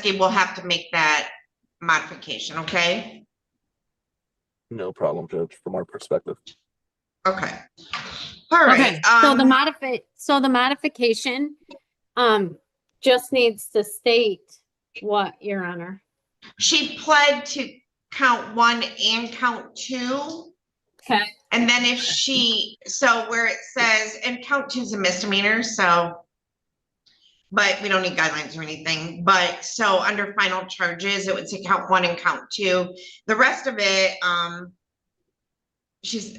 we'll have to make that modification, okay? No problem, Judge, from our perspective. Okay. All right. Okay, so the modification, just needs to state what, Your Honor? She pled to count 1 and count 2. Okay. And then if so where it says, and count 2 is a misdemeanor, so, but we don't need guidelines or anything. But so under final charges, it would say count 1 and count 2. The rest of it,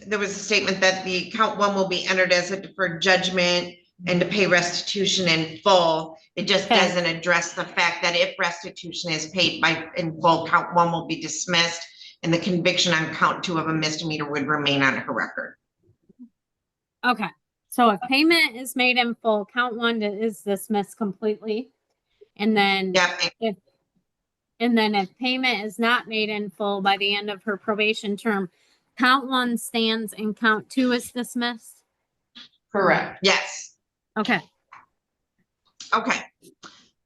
there was a statement that the count 1 will be entered as a deferred judgment and to pay restitution in full. It just doesn't address the fact that if restitution is paid in full, count 1 will be dismissed and the conviction on count 2 of a misdemeanor would remain on her record. Okay, so if payment is made in full, count 1 is dismissed completely. And then if payment is not made in full by the end of her probation term, count 1 stands and count 2 is dismissed? Correct. Yes. Okay. Okay.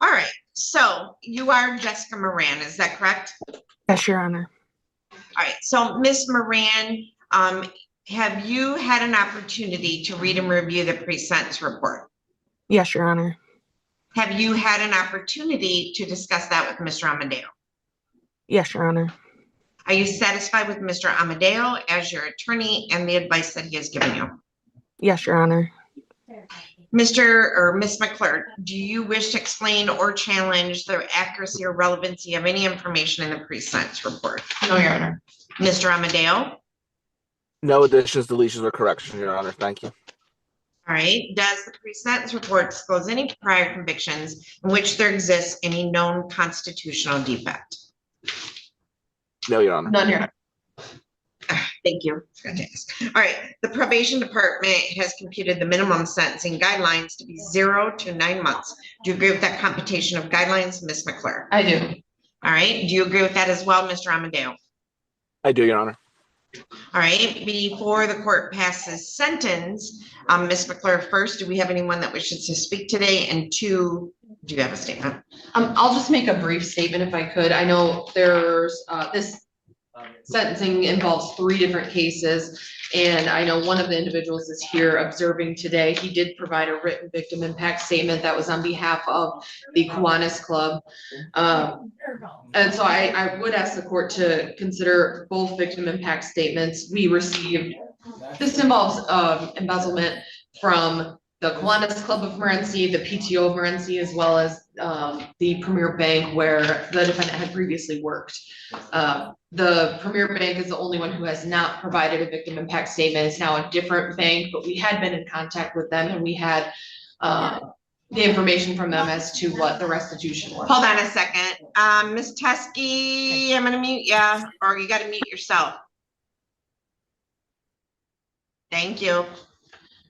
All right. So you are Jessica Moran, is that correct? Yes, Your Honor. All right. So Ms. Moran, have you had an opportunity to read and review the pre-sentence report? Yes, Your Honor. Have you had an opportunity to discuss that with Mr. Amadeo? Yes, Your Honor. Are you satisfied with Mr. Amadeo as your attorney and the advice that he has given you? Yes, Your Honor. Mr. or Ms. McClure, do you wish to explain or challenge the accuracy or relevancy of any information in the pre-sentence report? No, Your Honor. Mr. Amadeo? No additions, deletions, or corrections, Your Honor. Thank you. All right. Does the pre-sentence report disclose any prior convictions in which there exists any known constitutional defect? No, Your Honor. None, Your Honor. Thank you. All right. The probation department has computed the minimum sentencing guidelines to be 0 to 9 months. Do you agree with that computation of guidelines, Ms. McClure? I do. All right. Do you agree with that as well, Mr. Amadeo? I do, Your Honor. All right. Before the court passes sentence, Ms. McClure, first, do we have anyone that wishes to speak today? And 2, do you have a statement? I'll just make a brief statement if I could. I know there's this sentencing involves 3 different cases, and I know one of the individuals is here observing today. He did provide a written victim impact statement that was on behalf of the Kiwanis Club. And so I would ask the court to consider both victim impact statements. We received, this involves embezzlement from the Kiwanis Club of Morenci, the PTO of Morenci, as well as the Premier Bank where the defendant had previously worked. The Premier Bank is the only one who has not provided a victim impact statement. It's now a different bank, but we had been in contact with them and we had the information from them as to what the restitution was. Hold on a second. Ms. Teskey, I'm going to mute you, or you got to mute yourself. Thank you.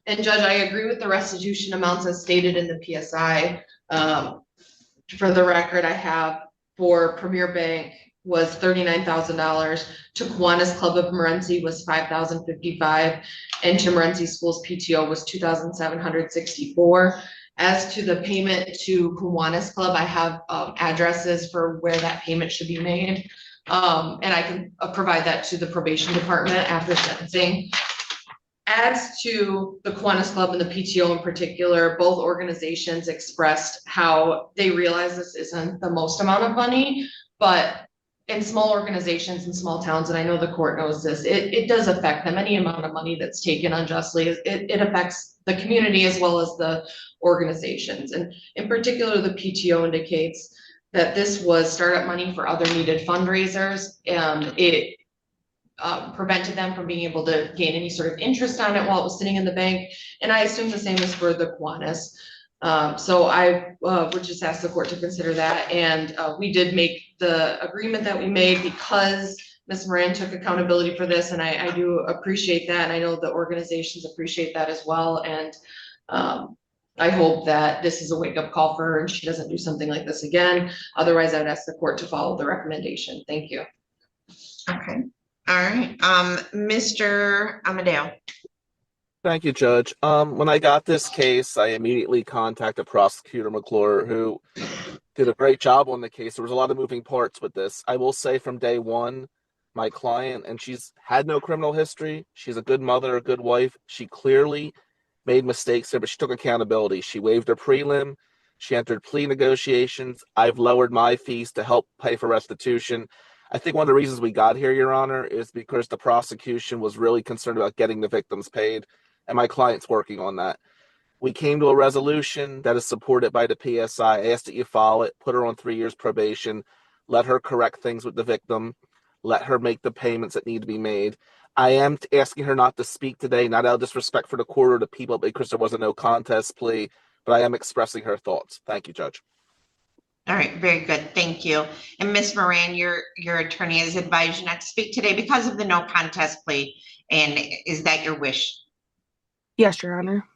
And Judge, I agree with the restitution amounts as stated in the PSI. For the record, I have for Premier Bank was $39,000, to Kiwanis Club of Morenci was $5,055, and to Morenci Schools PTO was $2,764. As to the payment to Kiwanis Club, I have addresses for where that payment should be made. And I can provide that to the probation department after sentencing. As to the Kiwanis Club and the PTO in particular, both organizations expressed how they realize this isn't the most amount of money, but in small organizations in small towns, and I know the court knows this, it does affect them. Any amount of money that's taken unjustly, it affects the community as well as the organizations. And in particular, the PTO indicates that this was startup money for other needed fundraisers, and it prevented them from being able to gain any sort of interest on it while it was sitting in the bank. And I assume the same is for the Kiwanis. So I would just ask the court to consider that. And we did make the agreement that we made because Ms. Moran took accountability for this, and I do appreciate that. And I know the organizations appreciate that as well. And I hope that this is a wake-up call for her and she doesn't do something like this again. Otherwise, I would ask the court to follow the recommendation. Thank you. Okay. All right. Mr. Amadeo. Thank you, Judge. When I got this case, I immediately contacted Prosecutor McClure, who did a great job on the case. There was a lot of moving parts with this. I will say from day one, my client, and she's had no criminal history. She's a good mother, a good wife. She clearly made mistakes there, but she took accountability. She waived her prelim. She entered plea negotiations. I've lowered my fees to help pay for restitution. I think one of the reasons we got here, Your Honor, is because the prosecution was really concerned about getting the victims paid, and my client's working on that. We came to a resolution that is supported by the PSI. I asked that you follow it, put her on 3 years probation, let her correct things with the victim, let her make the payments that need to be made. I am asking her not to speak today, not out of disrespect for the court or the people, because there was a no contest plea, but I am expressing her thoughts. Thank you, Judge. All right, very good. Thank you. And Ms. Moran, your attorney has advised you not to speak today because of the no contest plea. And is that your wish? Yes, Your Honor.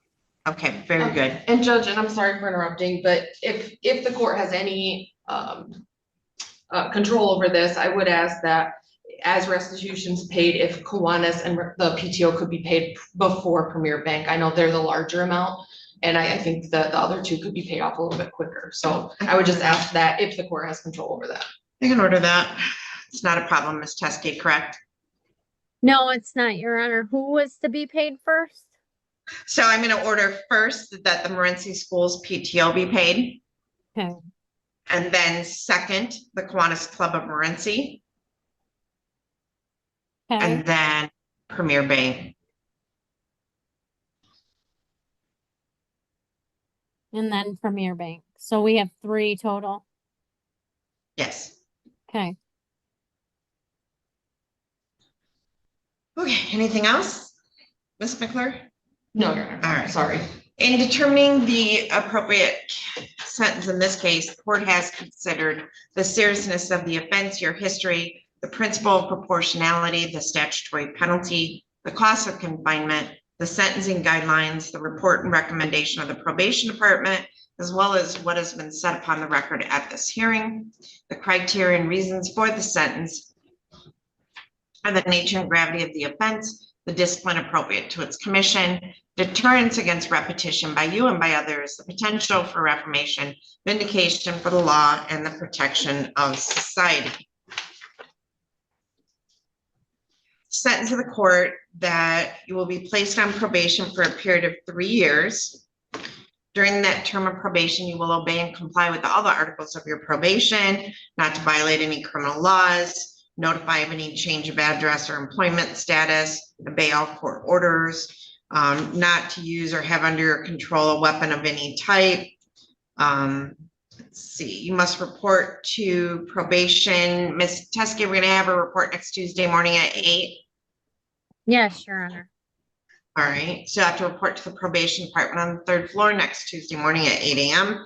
Okay, very good. And Judge, and I'm sorry for interrupting, but if the court has any control over this, I would ask that as restitution's paid, if Kiwanis and the PTO could be paid before Premier Bank. I know they're the larger amount, and I think the other two could be paid off a little bit quicker. So I would just ask that if the court has control over that. I can order that. It's not a problem, Ms. Teskey, correct? No, it's not, Your Honor. Who was to be paid first? So I'm going to order first that the Morenci Schools PTO be paid. Okay. And then second, the Kiwanis Club of Morenci. Okay. And then Premier Bank. And then Premier Bank. So we have 3 total. Yes. Okay. Okay, anything else? Ms. McClure? No, Your Honor. All right. Sorry. In determining the appropriate sentence in this case, the court has considered the seriousness of the offense, your history, the principle of proportionality, the statutory penalty, the cost of confinement, the sentencing guidelines, the report and recommendation of the probation department, as well as what has been set upon the record at this hearing, the criteria and reasons for the sentence, and the nature and gravity of the offense, the discipline appropriate to its commission, deterrence against repetition by you and by others, the potential for reformation, vindication for the law, and the protection of society. Sentence of the court that you will be placed on probation for a period of 3 years. During that term of probation, you will obey and comply with all the articles of your probation, not to violate any criminal laws, notify of any change of address or employment status, obey all court orders, not to use or have under your control a weapon of any type. Let's see, you must report to probation. Ms. Teskey, we're going to have a report next Tuesday morning at 8. Yes, Your Honor. All right, so you have to report to the probation department on the 3rd floor next Tuesday morning at 8 a.m.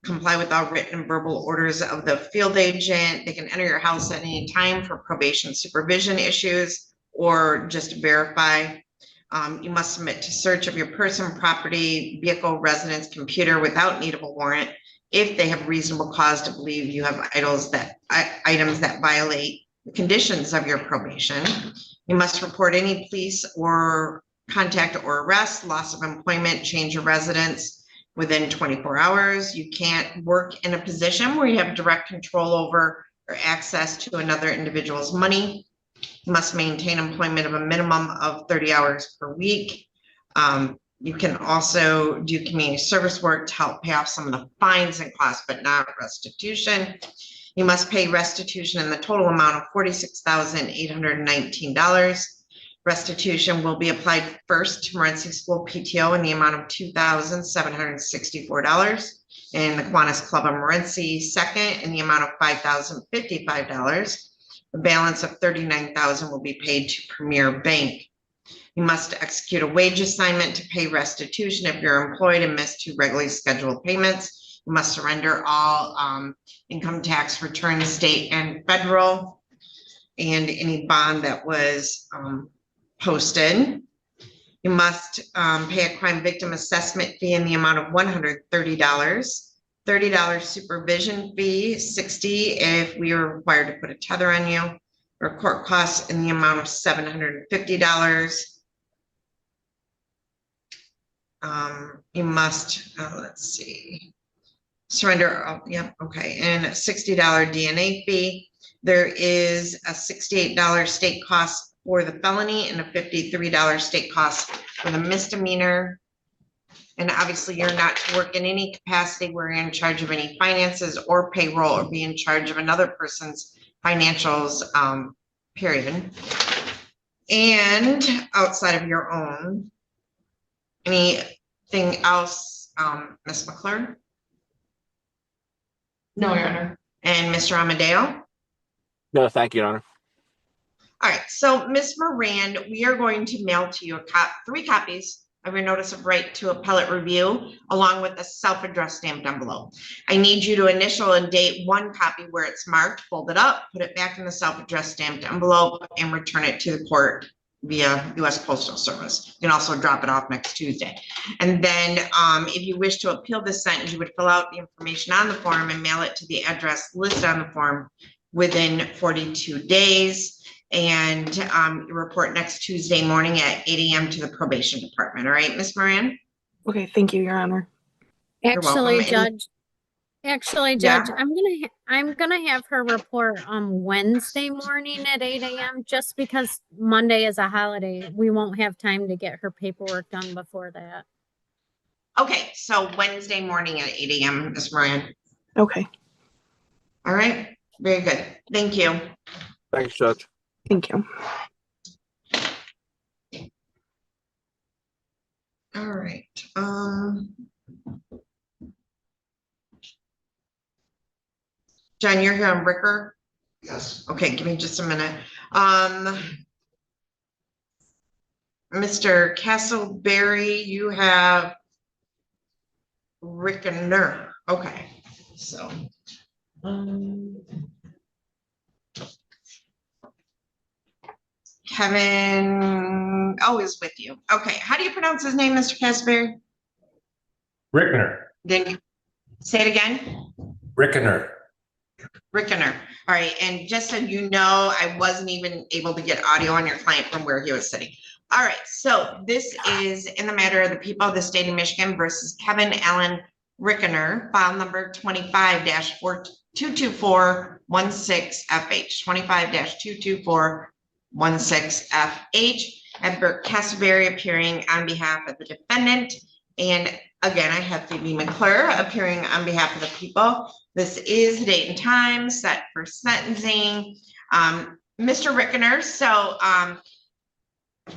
Comply with all written and verbal orders of the field agent. They can enter your house at any time for probation supervision issues or just to verify. You must submit to search of your person, property, vehicle, residence, computer without need of a warrant if they have reasonable cause to believe you have items that violate the conditions of your probation. You must report any police or contact or arrest, loss of employment, change of residence within 24 hours. You can't work in a position where you have direct control over or access to another individual's money. You must maintain employment of a minimum of 30 hours per week. You can also do community service work to help pay off some of the fines and costs, but not restitution. You must pay restitution in the total amount of $46,819. Restitution will be applied first to Morenci School PTO in the amount of $2,764, and the Kiwanis Club of Morenci second in the amount of $5,055. The balance of $39,000 will be paid to Premier Bank. You must execute a wage assignment to pay restitution if you're employed and miss 2 regularly scheduled payments. You must surrender all income tax returns, state and federal, and any bond that was posted. You must pay a crime victim assessment fee in the amount of $130, $30 supervision fee, $60 if we are required to put a tether on you, or court costs in the amount of $750. You must, let's see, Surrender, oh, yeah, okay, and a $60 DNA fee. There is a $68 state cost for the felony and a $53 state cost for the misdemeanor. And obviously, you're not to work in any capacity where you're in charge of any finances or payroll or be in charge of another person's financials, period. And outside of your own. Anything else, Ms. McClure? No, Your Honor. And Mr. Amadeo? No, thank you, Your Honor. All right, so Ms. Moran, we are going to mail to you 3 copies of your notice of right to appellate review, along with a self-addressed stamped envelope. I need you to initial and date 1 copy where it's marked, fold it up, put it back in the self-addressed stamped envelope, and return it to the court via U.S. Postal Service. You can also drop it off next Tuesday. And then if you wish to appeal this sentence, you would fill out the information on the form and mail it to the address listed on the form within 42 days. And report next Tuesday morning at 8 a.m. to the probation department. All right, Ms. Moran? Okay, thank you, Your Honor. Actually, welcome. Judge, I'm gonna have her report on Wednesday morning at 8 a.m. just because Monday is a holiday. We won't have time to get her paperwork done before that. Okay, so Wednesday morning at 8 a.m., Ms. Moran. Okay, All right, very good. Thank you. Thanks, Judge. thank you. All right. John, you're here on Ricker? Yes. Okay, give me just a minute. Mr. Castleberry, you have Rickner. Okay, so. Kevin, is with you. Okay, how do you pronounce his name, Mr. Castleberry? Rickner. Then you say it again? Rickner. Rickner. All right, and just so you know, I wasn't even able to get audio on your client from where he was sitting. All right, so this is in the matter of the people of the state of Michigan versus Kevin Allen Rickner, file number 25-22416FH, 25-22416FH, and Bert Castleberry appearing on behalf of the defendant. And again, I have Phoebe McClure appearing on behalf of the people. This is the date and time set for sentencing. Mr. Rickner, so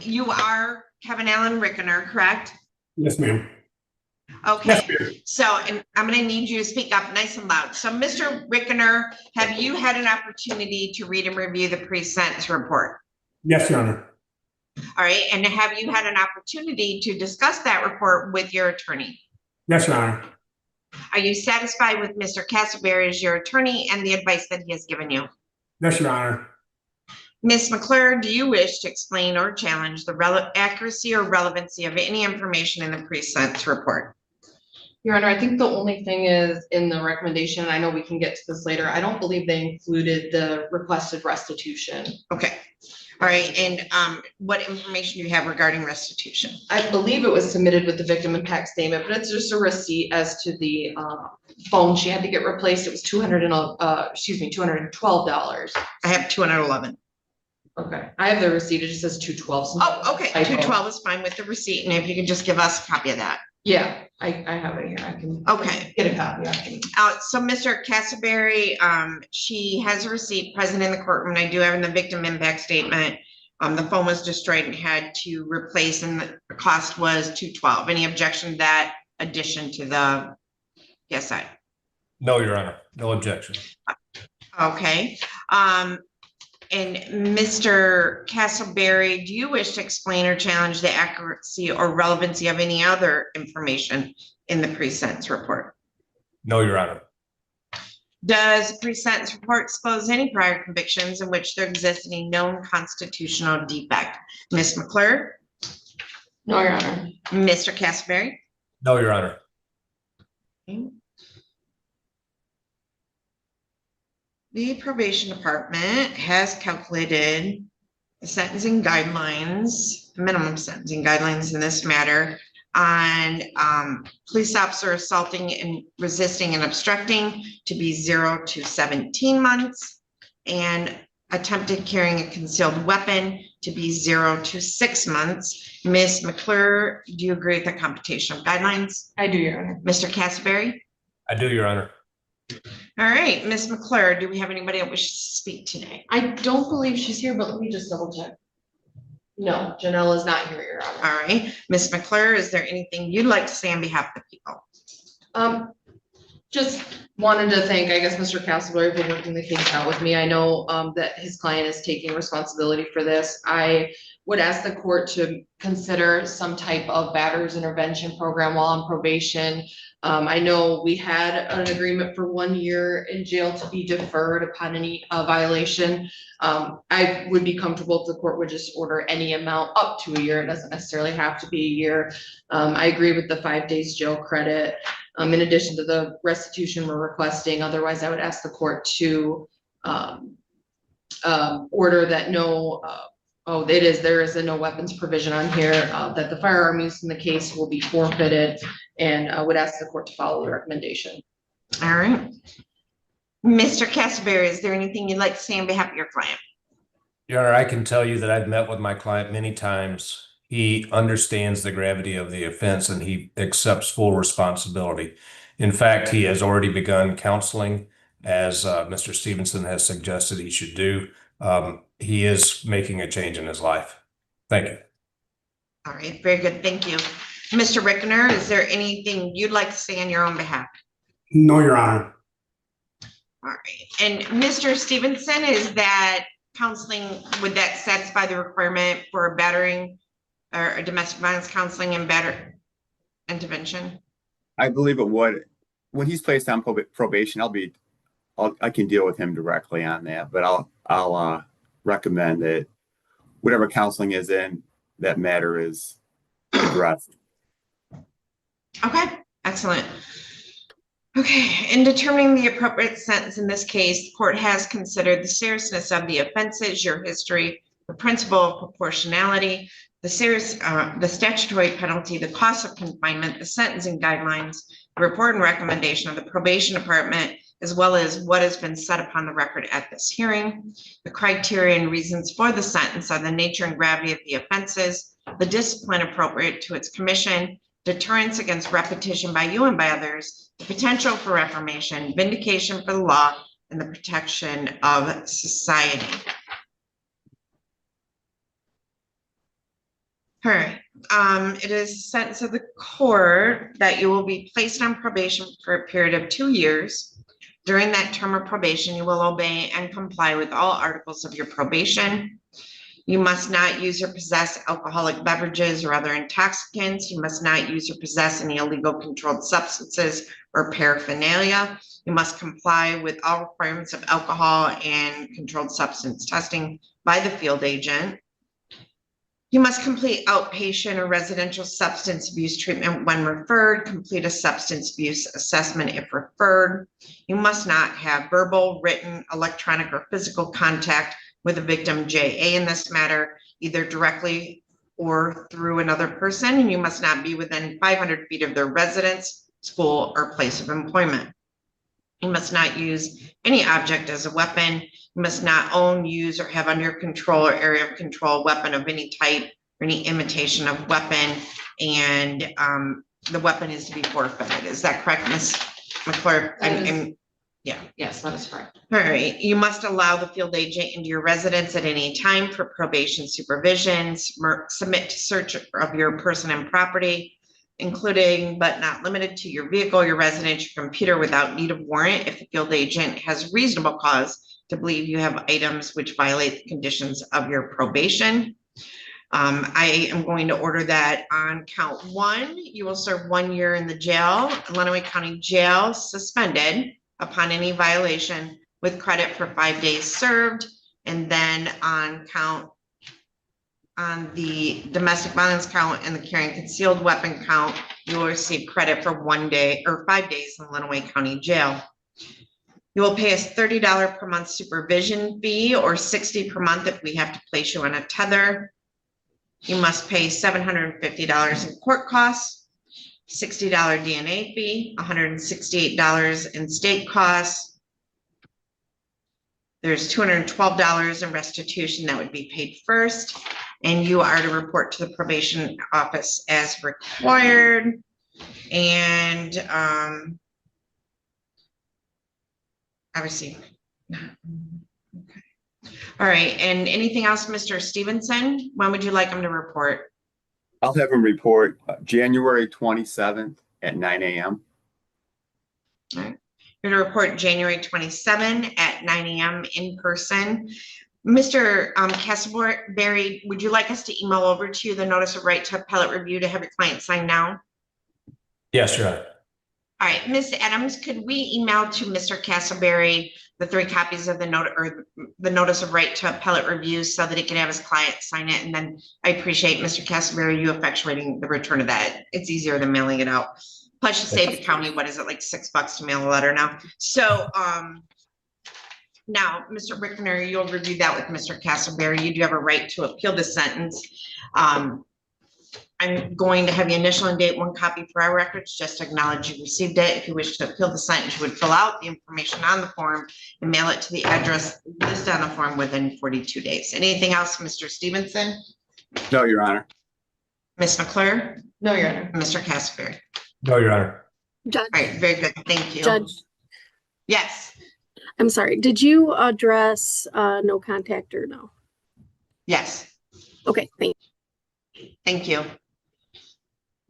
you are Kevin Allen Rickner, correct? Yes, ma'am. Okay, Yes, ma'am. so and I'm going to need you to speak up nice and loud. So Mr. Rickner, have you had an opportunity to read and review the pre-sentence report? Yes, Your Honor. All right, and have you had an opportunity to discuss that report with your attorney? Yes, Your Honor. Are you satisfied with Mr. Castleberry as your attorney and the advice that he has given you? Yes, Your Honor. Ms. McClure, do you wish to explain or challenge the accuracy or relevancy of any information in the pre-sentence report? Your Honor, I think the only thing is in the recommendation, I know we can get to this later, I don't believe they included the requested restitution. Okay. All right, and what information do you have regarding restitution? I believe it was submitted with the victim impact statement, but it's just a receipt as to the phone she had to get replaced. It was $212. I have 211. Okay, I have the receipt. It just says 212. Oh, okay, 212 is fine with the receipt, and if you could just give us a copy of that. Yeah, I have it here. I can get a copy. So Mr. Castleberry, she has a receipt present in the courtroom, and I do have in the victim impact statement. The phone was destroyed and had to replace, and the cost was $212. Any objection to that addition to the PSI? No, Your Honor. No objection. Okay. And Mr. Castleberry, do you wish to explain or challenge the accuracy or relevancy of any other information in the pre-sentence report? No, Your Honor. Does the pre-sentence report expose any prior convictions in which there exists any known constitutional defect? Ms. McClure? No, Your Honor. Mr. Castleberry? No, Your Honor. Okay. The probation department has calculated the sentencing guidelines, minimum sentencing guidelines in this matter. on police officer assaulting and resisting and obstructing to be 0 to 17 months, and attempted carrying a concealed weapon to be 0 to 6 months. Ms. McClure, do you agree with the computation of guidelines? I do, Your Honor. Mr. Casberry? I do, Your Honor. All right, Ms. McClure, do we have anybody that wishes to speak today? I don't believe she's here, but let me just double check. No, Janelle is not here, Your Honor. All right, Ms. McClure, is there anything you'd like to say on behalf of the people? Just wanted to thank, I guess, Mr. Castleberry for working the case out with me. I know that his client is taking responsibility for this. I would ask the court to consider some type of batterers intervention program while on probation. I know we had an agreement for 1 year in jail to be deferred upon any violation. I would be comfortable if the court would just order any amount up to a year. It doesn't necessarily have to be a year. I agree with the 5 days jail credit. In addition to the restitution we're requesting. Otherwise, I would ask the court to order that no, there is a no weapons provision on here, that the firearm used in the case will be forfeited, and I would ask the court to follow the recommendation. All right. Mr. Casberry, is there anything you'd like to say on behalf of your client? Your Honor, I can tell you that I've met with my client many times. He understands the gravity of the offense and he accepts full responsibility. In fact, he has already begun counseling, as Mr. Stevenson has suggested he should do. He is making a change in his life. Thank you. All right, very good. Thank you. Mr. Rickner, is there anything you'd like to say on your own behalf? No, Your Honor. All right. And Mr. Stevenson, is that counseling, would that satisfy the requirement for a battering or a domestic violence counseling and batter intervention? I believe it would. When he's placed on probation, I can deal with him directly on that, but I'll recommend that whatever counseling is in that matter is addressed. Okay, excellent. Okay, in determining the appropriate sentence in this case, the court has considered the seriousness of the offenses, your history, the principle of proportionality, the statutory penalty, the cost of confinement, the sentencing guidelines, the report and recommendation of the probation department, as well as what has been set upon the record at this hearing. The criteria and reasons for the sentence are the nature and gravity of the offenses, the discipline appropriate to its commission, deterrence against repetition by you and by others, the potential for reformation, vindication for the law, and the protection of society. All right, it is sentence of the court that you will be placed on probation for a period of 2 years. During that term of probation, you will obey and comply with all articles of your probation. You must not use or possess alcoholic beverages or other intoxicants. You must not use or possess any illegal controlled substances or paraphernalia. You must comply with all requirements of alcohol and controlled substance testing by the field agent. You must complete outpatient or residential substance abuse treatment when referred, complete a substance abuse assessment if referred. You must not have verbal, written, electronic, or physical contact with a victim JA in this matter, either directly or through another person. And you must not be within 500 feet of their residence, school, or place of employment. You must not use any object as a weapon. You must not own, use, or have under your control or area of control a weapon of any type or any imitation of weapon, and the weapon is to be forfeited. Is that correct, Ms. McClure? Yeah. Yes, that is correct. All right. You must allow the field agent into your residence at any time for probation supervision, submit to search of your person and property, including but not limited to your vehicle, your residence, your computer, without need of warrant if the field agent has reasonable cause to believe you have items which violate the conditions of your probation. I am going to order that on count 1, you will serve 1 year in the jail, Lenawee County Jail, suspended upon any violation with credit for 5 days served. And then on the domestic violence count and the carrying concealed weapon count, you will receive credit for 1 day or 5 days in Lenawee County Jail. You will pay us $30 per month supervision fee or $60 per month if we have to place you on a tether. You must pay $750 in court costs. $60 DNA fee, $168 in state costs. There's $212 in restitution that would be paid first, and you are to report to the probation office as required. And obviously. Okay. All right, and anything else, Mr. Stevenson? When would you like him to report? I'll have him report January 27th at 9 a.m. All right. You're going to report January 27 at 9 a.m. in person. Mr. Castleberry, would you like us to email over to you the notice of right to appellate review to have your client sign now? Yes, Your Honor. All right, Ms. Adams, could we email to Mr. Castleberry the 3 copies of the note or the notice of right to appellate review so that he can have his client sign it? And then I appreciate Mr. Castleberry, you effectuating the return of that. It's easier than mailing it out. Plus you save the county, what is it, like $6 to mail a letter now? So now, Mr. Rickner, you'll review that with Mr. Castleberry. You do have a right to appeal the sentence. I'm going to have you initial and date 1 copy for our records, just to acknowledge you received it. If you wish to appeal the sentence, you would fill out the information on the form and mail it to the address listed on the form within 42 days. Anything else, Mr. Stevenson? No, Your Honor. Ms. McClure? No, Your Honor. Mr. Castleberry? No, Your Honor. Judge, All right, very good. Thank you. Judge, Yes, I'm sorry. Did you address no contact or no? yes, Okay, thank you. thank you.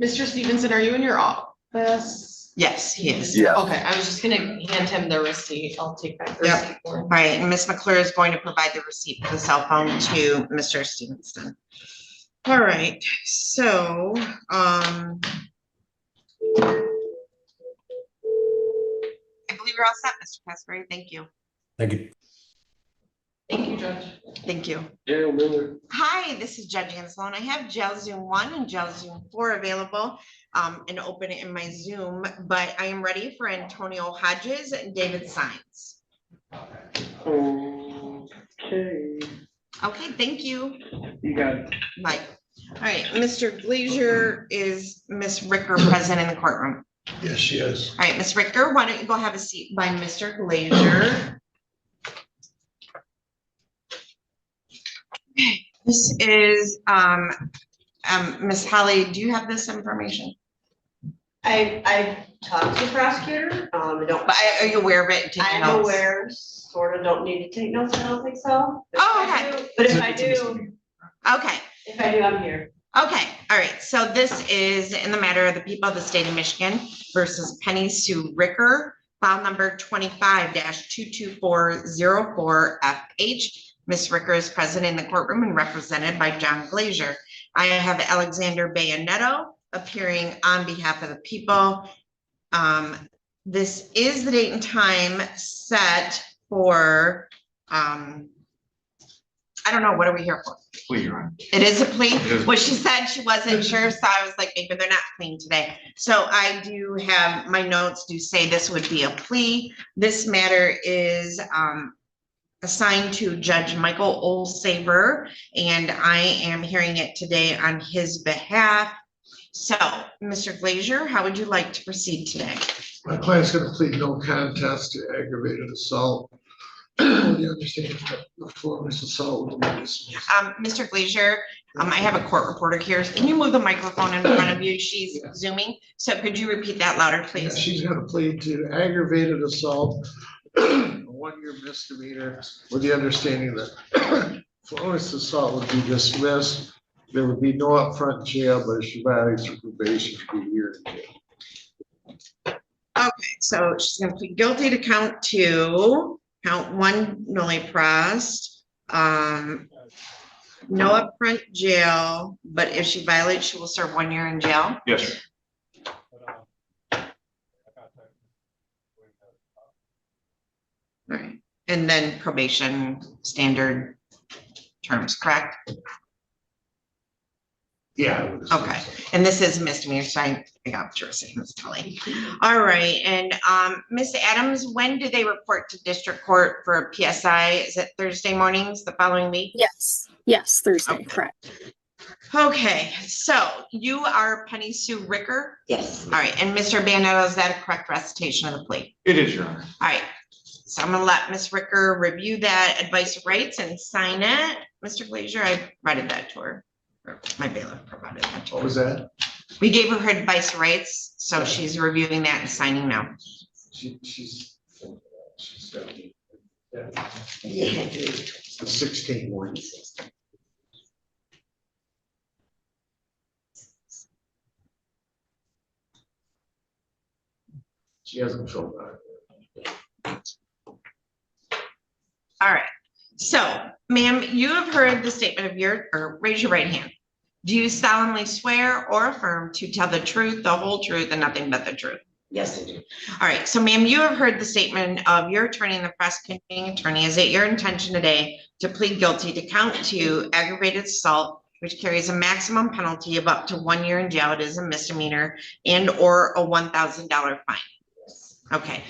Mr. Stevenson, are you in your office? Yes, he is. Yeah. Okay, I was just gonna hand him the receipt. I'll take back the Yep. receipt for him. All right, and Ms. McClure is going to provide the receipt for the cell phone to Mr. Stevenson. All right, so, I believe we're all set, Mr. Casper. Thank you. Thank you. Thank you, Judge. Thank you. Daniel Miller. Hi, this is Judge Anselone. I have jail Zoom 1 and jail Zoom 4 available and open it in my Zoom, but I am ready for Antonio Hodges and David Saenz. Okay, Okay, thank you. you got it. Bye. All right, Mr. Glazier, is Miss Ricker present in the courtroom? Yes, she is. All right, Miss Ricker, why don't you go have a seat by Mr. Glazier? This is, Miss Holly, do you have this information? I talked to the prosecutor, I don't, But are you aware of it and taking I'm notes? aware, sort of don't need to take notes, I don't think so. But Oh, if I okay. do- But if I do, Okay, I'm here. okay, all right, so this is in the matter of the people of the state of Michigan versus Penny Sue Ricker, file number 25-22404FH. Ms. Ricker is present in the courtroom and represented by John Glazier. I have Alexander Bayanetto appearing on behalf of the people. This is the date and time set for, I don't know, what are we here for? Plea, Your Honor. It is a plea? is. Well, she said she wasn't sure, so I was like, maybe they're not clean today. So I do have, my notes do say this would be a plea. This matter is assigned to Judge Michael Olsaver, and I am hearing it today on his behalf. So, Mr. Glazier, how would you like to proceed today? My client's gonna plead no contest to aggravated assault. The understanding that the formalist assault will be dismissed. Mr. Glazier, I have a court reporter here. Can you move the microphone in front of you? She's zooming. So could you repeat that louder, Yeah, please? she's gonna plead to aggravated assault, a 1-year misdemeanor, with the understanding that formalist assault would be dismissed. There would be no upfront jail, but if she violates her probation, it would be a year in jail. Okay, so she's gonna plead guilty to count 2, count 1 noli pros. No upfront jail, but if she violates, she will serve 1 year in jail. Yes, sir. All right, and then probation standard terms, correct? Yeah. I would assume Okay, so. and this is misdemeanor, so I got what you were saying, Ms. Kelly. All right, and Ms. Adams, when do they report to district court for a PSI? Is it Thursday mornings the following week? Yes, Thursday, Okay. correct. Okay, so you are Penny Sue Ricker? Yes. All right, and Mr. Bandetto, is that a correct recitation of the plea? It is, Your Honor. All right, so I'm gonna let Ms. Ricker review that advice of rights and sign it. Mr. Glazier, I provided that to her. Or my bailiff provided that to What her. was that? We gave her advice of rights, so she's reviewing that and signing now. She's 17. Yeah. 16 one. She hasn't filled out. All right, so ma'am, you have heard the statement of or raise your right hand. Do you solemnly swear or affirm to tell the truth, the whole truth, and nothing but the truth? Yes, I do. All right, so ma'am, you have heard the statement of your attorney and the prosecuting attorney. Is it your intention today to plead guilty to count 2 aggravated assault, which carries a maximum penalty of up to 1 year in jail? It is a misdemeanor and or a $1,000 fine. Okay,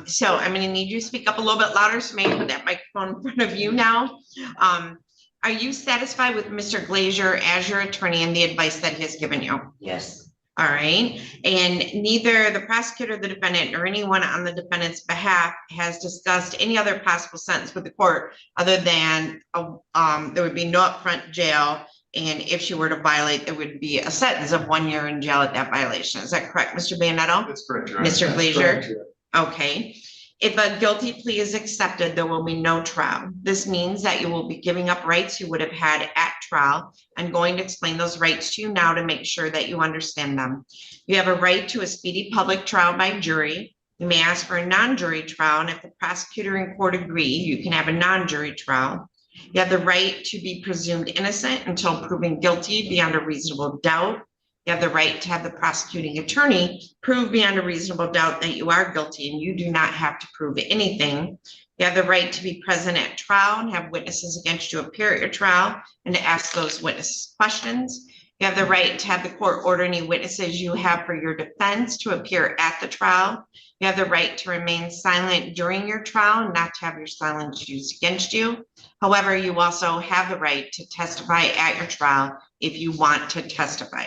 so I'm gonna need you to speak up a little bit louder, so maybe put that microphone in front of you now. Are you satisfied with Mr. Glazier as your attorney and the advice that he has given you? Yes. All right, and neither the prosecutor, the defendant, nor anyone on the defendant's behalf has discussed any other possible sentence with the court other than there would be no upfront jail, and if she were to violate, there would be a sentence of 1 year in jail at that violation. Is that correct, Mr. Bandetto? That's correct, Your Honor. Mr. Glazier? Okay. If a guilty plea is accepted, there will be no trial. This means that you will be giving up rights you would have had at trial. I'm going to explain those rights to you now to make sure that you understand them. You have a right to a speedy public trial by jury. You may ask for a non-jury trial, and if the prosecutor and court agree, you can have a non-jury trial. You have the right to be presumed innocent until proven guilty beyond a reasonable doubt. You have the right to have the prosecuting attorney prove beyond a reasonable doubt that you are guilty, and you do not have to prove anything. You have the right to be present at trial and have witnesses against you appear at your trial and to ask those witnesses questions. You have the right to have the court order any witnesses you have for your defense to appear at the trial. You have the right to remain silent during your trial and not to have your silence used against you. However, you also have the right to testify at your trial if you want to testify.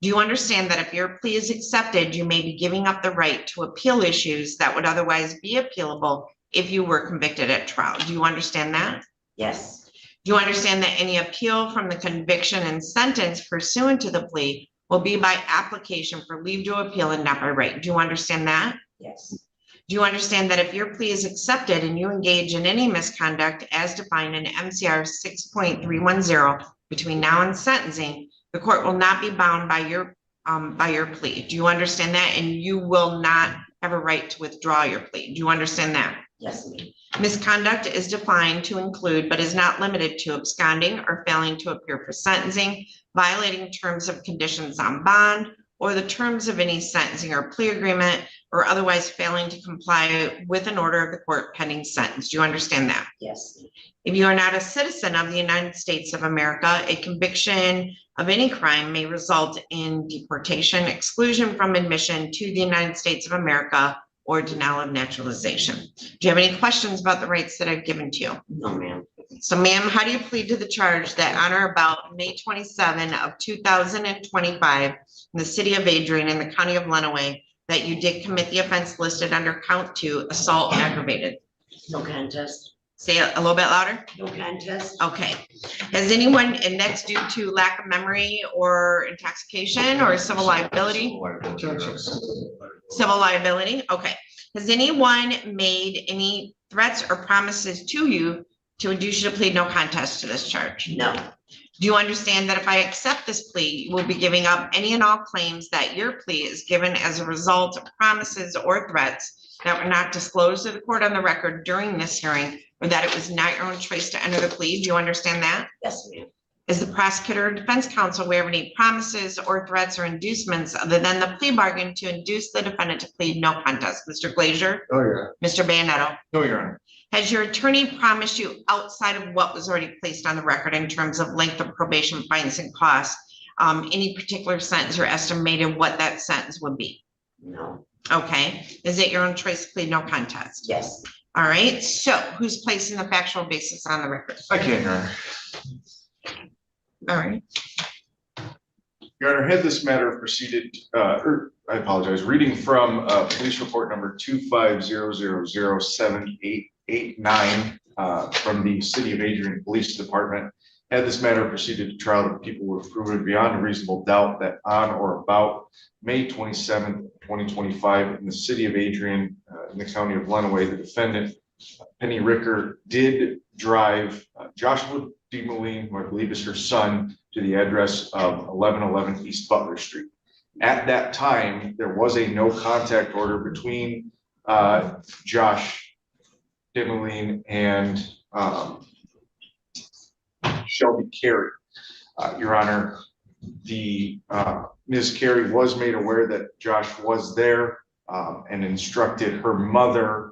Do you understand that if your plea is accepted, you may be giving up the right to appeal issues that would otherwise be appealable if you were convicted at trial? Do you understand that? Yes. Do you understand that any appeal from the conviction and sentence pursuant to the plea will be by application for leave to appeal and not by right? Do you understand that? Yes. Do you understand that if your plea is accepted and you engage in any misconduct as defined in MCR 6.310 between now and sentencing, the court will not be bound by your plea? Do you understand that? And you will not have a right to withdraw your plea. Do you understand that? Yes, ma'am. Misconduct is defined to include, but is not limited to, absconding or failing to appear for sentencing, violating terms of conditions on bond, or the terms of any sentencing or plea agreement, or otherwise failing to comply with an order of the court pending sentence. Do you understand that? Yes. If you are not a citizen of the United States of America, a conviction of any crime may result in deportation, exclusion from admission to the United States of America, or denial of naturalization. Do you have any questions about the rights that I've given to you? No, ma'am. So ma'am, how do you plead to the charge that on or about May 27 of 2025 in the city of Adrian in the county of Lenawee that you did commit the offense listed under count 2, assault aggravated? No contest. Say it a little bit louder. No contest. Okay. Has anyone, and that's due to lack of memory or intoxication or civil liability? Civil liability, okay. Has anyone made any threats or promises to you to induce you to plead no contest to this charge? No. Do you understand that if I accept this plea, you will be giving up any and all claims that your plea is given as a result of promises or threats that were not disclosed to the court on the record during this hearing, or that it was not your own choice to enter the plea? Do you understand that? Yes, ma'am. Is the prosecutor or defense counsel aware of any promises or threats or inducements other than the plea bargain to induce the defendant to plead no contest? Mr. Glazier? Oh, yeah. Mr. Bandetto? No, Your Honor. Has your attorney promised you outside of what was already placed on the record in terms of length of probation, fines, and costs, any particular sentence or estimated what that sentence would be? No. Okay. Is it your own choice to plead no contest? Yes. All right. So who's placing the factual basis on the record? I can, Your Honor. All right. Your Honor, had this matter proceeded, or I apologize, reading from police report number 250007889 from the City of Adrian Police Department. Had this matter proceeded to trial, the people would have proven beyond a reasonable doubt that on or about May 27th, 2025, in the City of Adrian, in the County of Lenawee, the defendant, Penny Ricker, did drive Joshua D. Moline, who I believe is her son, to the address of 1111 East Butler Street. At that time, there was a no contact order between Josh D. Moline and Shelby Carey. Your Honor, the Ms. Carey was made aware that Josh was there and instructed her mother,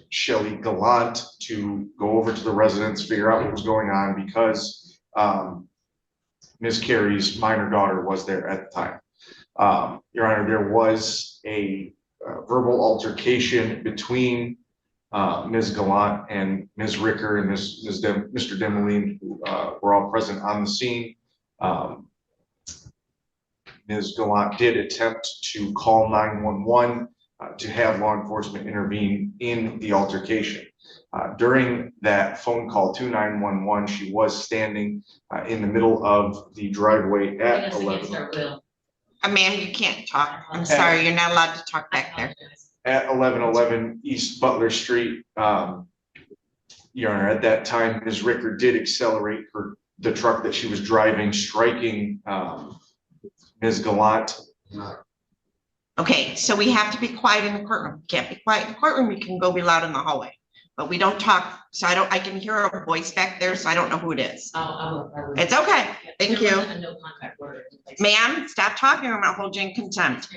Shelley Gallant, to go over to the residence, figure out what was going on, because Ms. Carey's minor daughter was there at the time. Your Honor, there was a verbal altercation between Ms. Gallant and Ms. Ricker and Mr. Demoline, who were all present on the scene. Ms. Gallant did attempt to call 911 to have law enforcement intervene in the altercation. During that phone call to 911, she was standing in the middle of the driveway at 11. Ma'am, you can't talk. I'm sorry, you're not allowed to talk back there. At 1111 East Butler Street. Your Honor, at that time, Ms. Ricker did accelerate the truck that she was driving, striking Ms. Gallant. Okay, so we have to be quiet in the courtroom. Can't be quiet in the courtroom. We can go be loud in the hallway, but we don't talk. So I can hear a voice back there, so I don't know who it is. It's okay. Thank you. Ma'am, stop talking. I'm gonna hold you in contempt.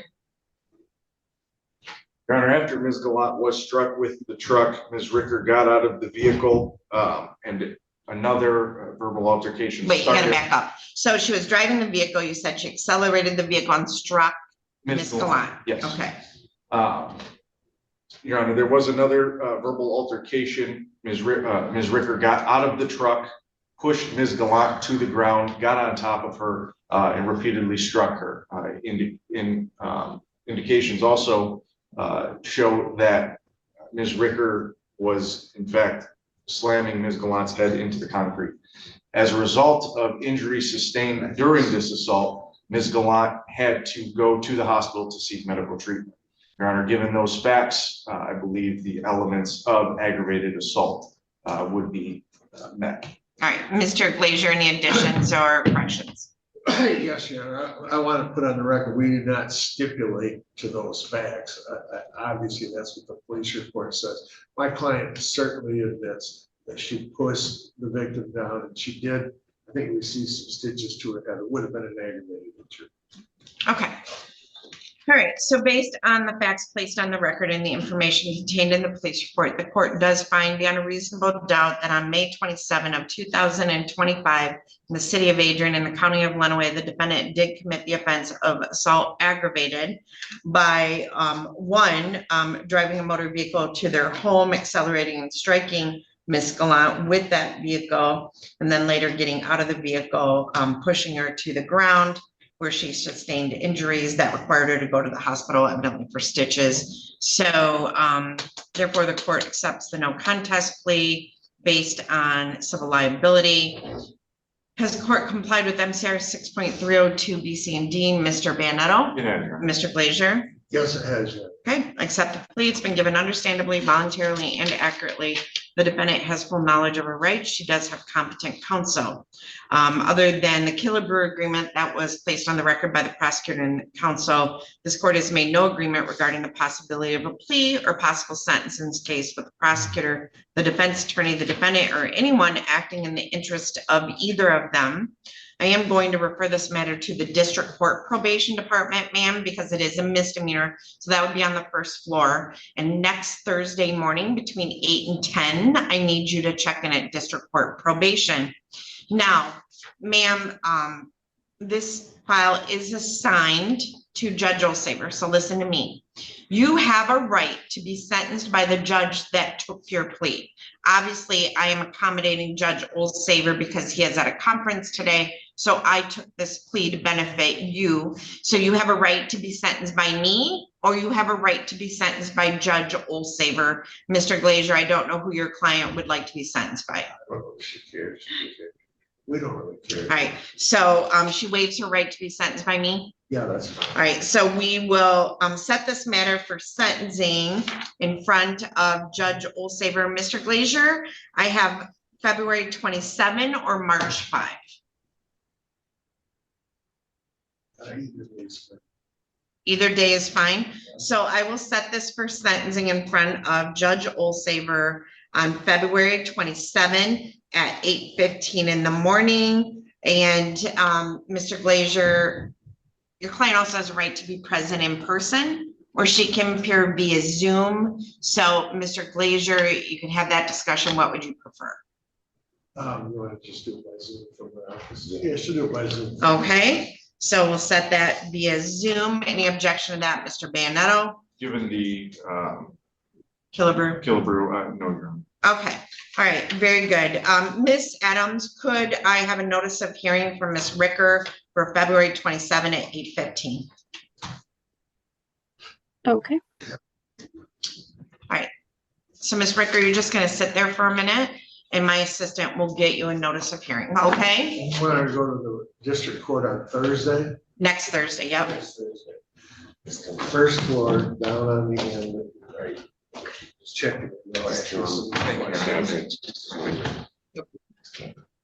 Your Honor, after Ms. Gallant was struck with the truck, Ms. Ricker got out of the vehicle and another verbal altercation Wait, you gotta started. back up. So she was driving the vehicle. You said she accelerated the vehicle and struck Ms. Gallant. Yes. Okay. Your Honor, there was another verbal altercation. Ms. Ricker got out of the truck, pushed Ms. Gallant to the ground, got on top of her, and repeatedly struck her. Indications also show that Ms. Ricker was, in fact, slamming Ms. Gallant's head into the concrete. As a result of injuries sustained during this assault, Ms. Gallant had to go to the hospital to seek medical treatment. Your Honor, given those facts, I believe the elements of aggravated assault would be met. All right, Mr. Glazier, any additions or corrections? Yes, Your Honor, I want to put on the record, we did not stipulate to those facts. Obviously, that's what the police report says. My client certainly admits that she pushed the victim down, and she did, I think, receive some stitches to her head. It would have been an aggravated injury. Okay. All right, so based on the facts placed on the record and the information contained in the police report, the court does find beyond a reasonable doubt that on May 27 of 2025, in the City of Adrian in the County of Lenawee, the defendant did commit the offense of assault aggravated by driving a motor vehicle to their home, accelerating and striking Ms. Gallant with that vehicle, and then later getting out of the vehicle, pushing her to the ground, where she sustained injuries that required her to go to the hospital, evidently for stitches. So therefore, the court accepts the no contest plea based on civil liability. Has the court complied with MCR 6.302 B, C, and D? Mr. Banetto? Mr. Glazier? Yes, it has. Yeah. Okay, accept the plea. It's been given understandably, voluntarily, and accurately. The defendant has full knowledge of her rights. She does have competent counsel. Other than the Killebrew agreement that was placed on the record by the prosecutor and counsel, this court has made no agreement regarding the possibility of a plea or possible sentence in this case with the prosecutor, the defense attorney, the defendant, or anyone acting in the interest of either of them. I am going to refer this matter to the district court probation department, ma'am, because it is a misdemeanor. So that would be on the first floor. And next Thursday morning between 8 and 10, I need you to check in at district court probation. Now, ma'am, this file is assigned to Judge Olsaver. So listen to me. You have a right to be sentenced by the judge that took your plea. Obviously, I am accommodating Judge Olsaver because he is at a conference today. So I took this plea to benefit you. So you have a right to be sentenced by me, or you have a right to be sentenced by Judge Olsaver. Mr. Glazier, I don't know who your client would like to be sentenced by. I don't know if she cares. We don't really care. All right, so she waives her right to be sentenced by me. Yeah, that's fine. All right, so we will set this matter for sentencing in front of Judge Olsaver. Mr. Glazier, I have February 27 or March 5. Either day is fine. So I will set this for sentencing in front of Judge Olsaver on February 27 at 8:15 in the morning. And Mr. Glazier, your client also has a right to be present in person, or she can appear via Zoom. So Mr. Glazier, you can have that discussion. What would you prefer? You want to just do it by Zoom from the office? Yeah, she'll do it by Zoom. Okay, so we'll set that via Zoom. Any objection to that, Mr. Banetto? Given the Killebrew? Killebrew, no, you're on. Okay, all right, very good. Ms. Adams, could I have a notice of hearing from Ms. Ricker for February 27 at 8:15? Okay. So Ms. Ricker, you're just gonna sit there for a minute and my assistant will get you a notice of hearing, okay? When I go to the district court on Thursday. Next Thursday, yep. Next Thursday. It's the first floor, down on the end, right? Just check it.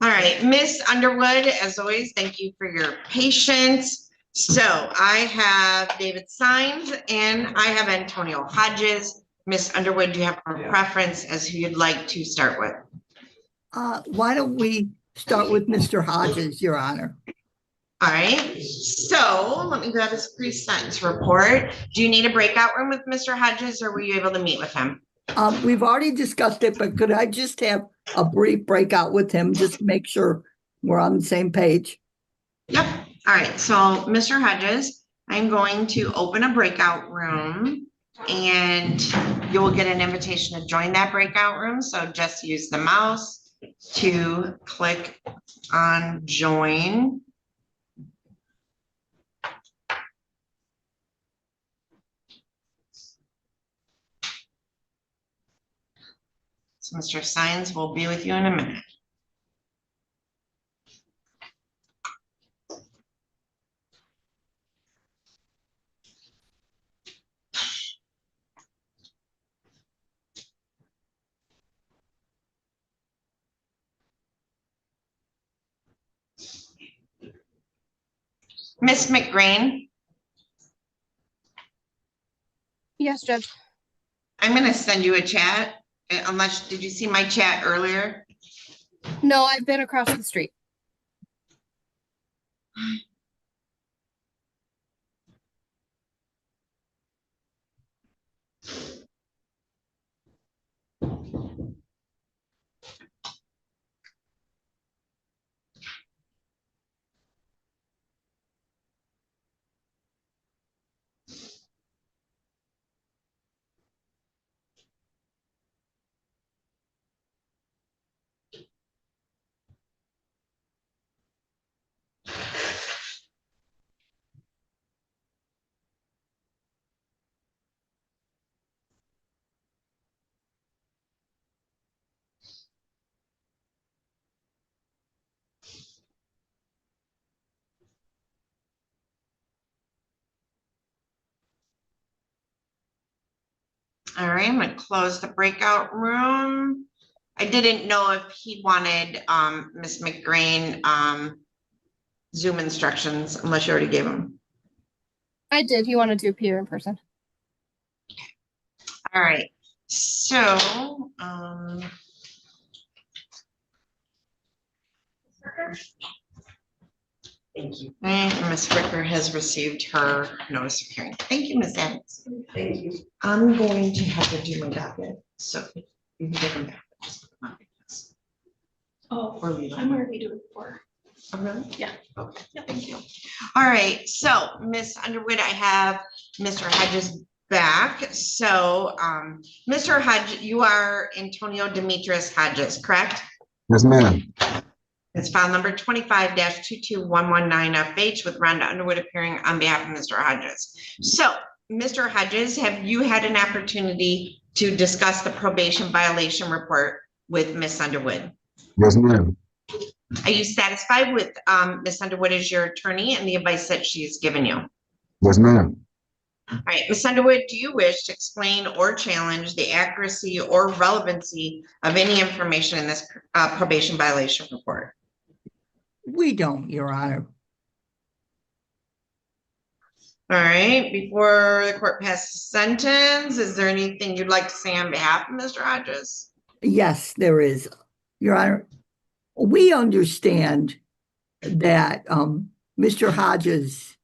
All right, Ms. Underwood, as always, thank you for your patience. So I have David Saenz and I have Antonio Hodges. Ms. Underwood, do you have a preference as who you'd like to start with? Why don't we start with Mr. Hodges, Your Honor? All right, so let me grab his pre-sentence report. Do you need a breakout room with Mr. Hodges or were you able to meet with him? We've already discussed it, but could I just have a brief breakout with him just to make sure we're on the same page? Yep. All right, so Mr. Hodges, I'm going to open a breakout room and you will get an invitation to join that breakout room. So just use the mouse to click on join. So Mr. Saenz will be with you in a minute. Miss McGrain? Yes, Judge. I'm going to send you a chat. Unless, did you see my chat earlier? No, I've been across the street. All right, I'm going to close the breakout room. I didn't know if he wanted Miss McGrain Zoom instructions, unless you already gave him. I did. He wanted to appear in person. All right, so thank you. And Ms. Ricker has received her notice of hearing. Thank you, Ms. Adams. Thank you. I'm going to have to do my docket, so you can take them back. Oh, Or leave them. I'm already doing 4. Oh, really? Yeah. Okay, thank you. All right, so Miss Underwood, I have Mr. Hodges back. So, Mr. Hodge, you are Antonio Demetrius Hodges, correct? Yes, ma'am. It's file number 25-22119FH with Rhonda Underwood appearing on behalf of Mr. Hodges. So, Mr. Hodges, have you had an opportunity to discuss the probation violation report with Ms. Underwood? Yes, ma'am. Are you satisfied with Ms. Underwood as your attorney and the advice that she's given you? Yes, ma'am. All right, Ms. Underwood, do you wish to explain or challenge the accuracy or relevancy of any information in this probation violation report? We don't, Your Honor. All right, before the court passes sentence, is there anything you'd like to say on behalf of Mr. Hodges? Yes, there is, Your Honor. We understand that Mr. Hodges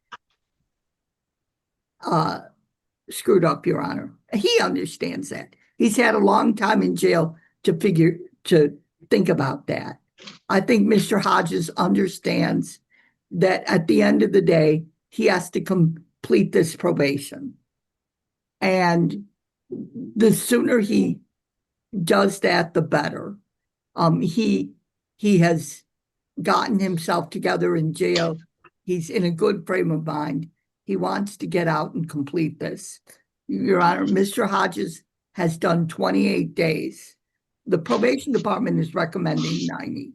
screwed up, Your Honor. He understands that. He's had a long time in jail to think about that. I think Mr. Hodges understands that at the end of the day, he has to complete this probation. And the sooner he does that, the better. He has gotten himself together in jail. He's in a good frame of mind. He wants to get out and complete this. Your Honor, Mr. Hodges has done 28 days. The probation department is recommending 90.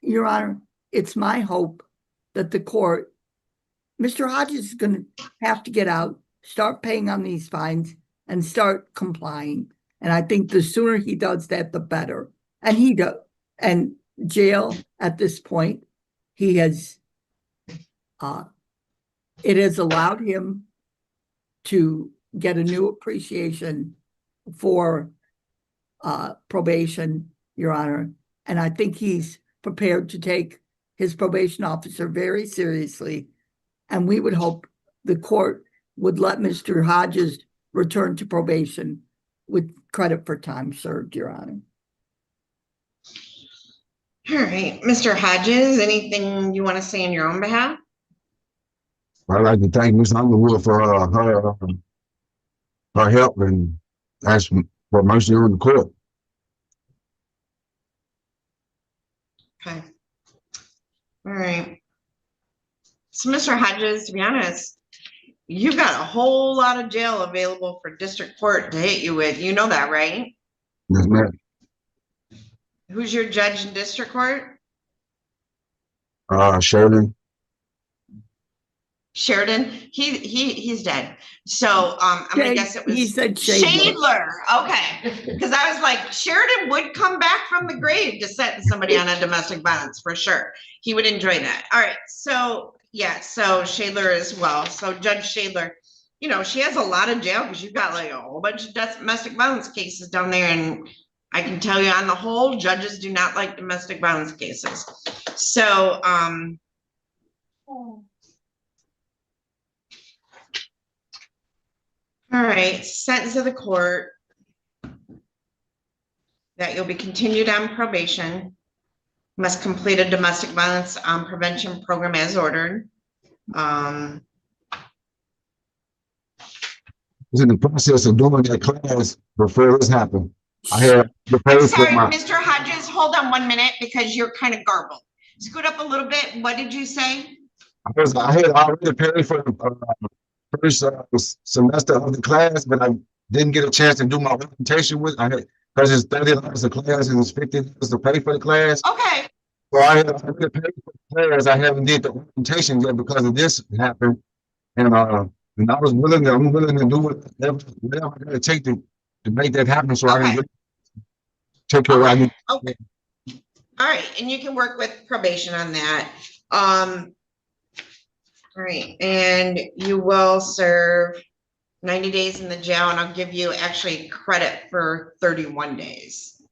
Your Honor, it's my hope that the court, Mr. Hodges is going to have to get out, start paying on these fines, and start complying. And I think the sooner he does that, the better. And he does. And jail at this point, he has, it has allowed him to get a new appreciation for probation, Your Honor. And I think he's prepared to take his probation officer very seriously. And we would hope the court would let Mr. Hodges return to probation with credit for time served, Your Honor. All right, Mr. Hodges, anything you want to say on your own behalf? I'd like to thank Ms. Underwood for her help and ask for mercy on the court. Okay. All right. So, Mr. Hodges, to be honest, you got a whole lot of jail available for district court to hit you with. You know that, right? Yes, ma'am. Who's your judge in district court? Sheridan. Sheridan. He's dead. So I'm gonna guess it was He said Shadler. Okay. Because I was like, Sheridan would come back from the grave to sentence somebody on a domestic violence for sure. He would enjoy that. All right. So yeah, so Shadler as well. So Judge Shadler, you know, she has a lot of jail because you've got like a whole bunch of domestic violence cases down there. And I can tell you on the whole, judges do not like domestic violence cases. So, all right, sentence of the court that you'll be continued on probation, must complete a domestic violence prevention program as ordered. Was in the process of doing that class before this happened. I had I'm sorry, Mr. Hodges, hold on 1 minute because you're kind of garbled. Scoot up a little bit. What did you say? I had already paid for the first semester of the class, but I didn't get a chance to do my orientation with. I had, because it's $30 a class and it's $50 to pay for the class. Okay. So I had already paid for the class. I haven't did the orientation yet because of this happened, and I'm willing to do whatever I gotta take to make that happen. So I can take care of it. Okay. All right, and you can work with probation on that. All right, and you will serve 90 days in the jail, and I'll give you actually credit for 31 days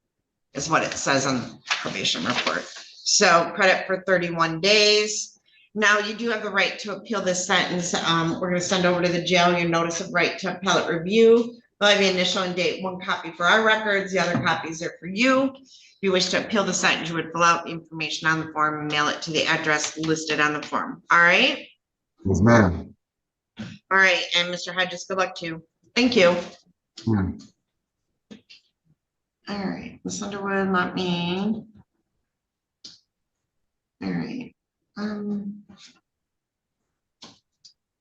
is what it says on the probation report. So credit for 31 days. Now you do have the right to appeal this sentence. We're going to send over to the jail your notice of right to appellate review. We'll have the initial and date, one copy for our records, the other copies are for you. If you wish to appeal the sentence, you would fill out the information on the form and mail it to the address listed on the form. All right? Yes, ma'am. All right, and Mr. Hodges, good luck to you. Thank you. Hmm. All right, Ms. Underwood, let me. All right. I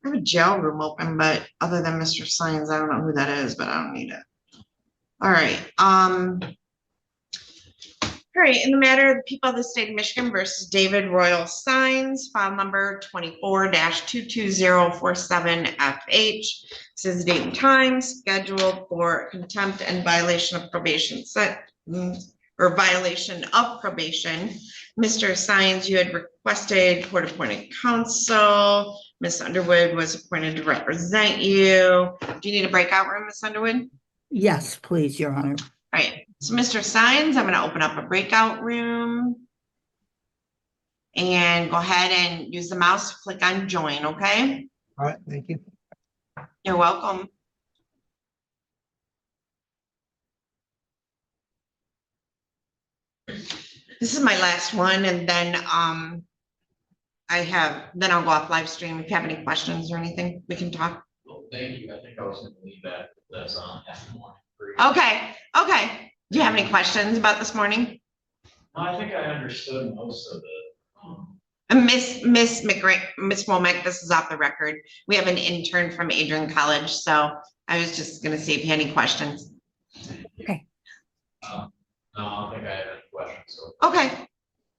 have a jail room open, but other than Mr. Saenz, I don't know who that is, but I don't need it. All right, all right, in the matter of the people of the state of Michigan versus David Royal Saenz, file number 24-22047FH. Says date and time, scheduled for contempt and violation of probation or violation of probation. Mr. Saenz, you had requested court-appointed counsel. Ms. Underwood was appointed to represent you. Do you need a breakout room, Ms. Underwood? Yes, please, Your Honor. All right, so Mr. Saenz, I'm gonna open up a breakout room. And go ahead and use the mouse to click on join, okay? All right, thank you. You're welcome. This is my last one, and then then I'll go off live stream. If you have any questions or anything, we can talk. Well, thank you. I think I was gonna leave that's on after morning. Okay, okay. Do you have any questions about this morning? No, I think I understood most of it. And Miss Womack, this is off the record. We have an intern from Adrian College, so I was just gonna see if you had any questions. Okay. No, I don't think I have any questions. So. Okay.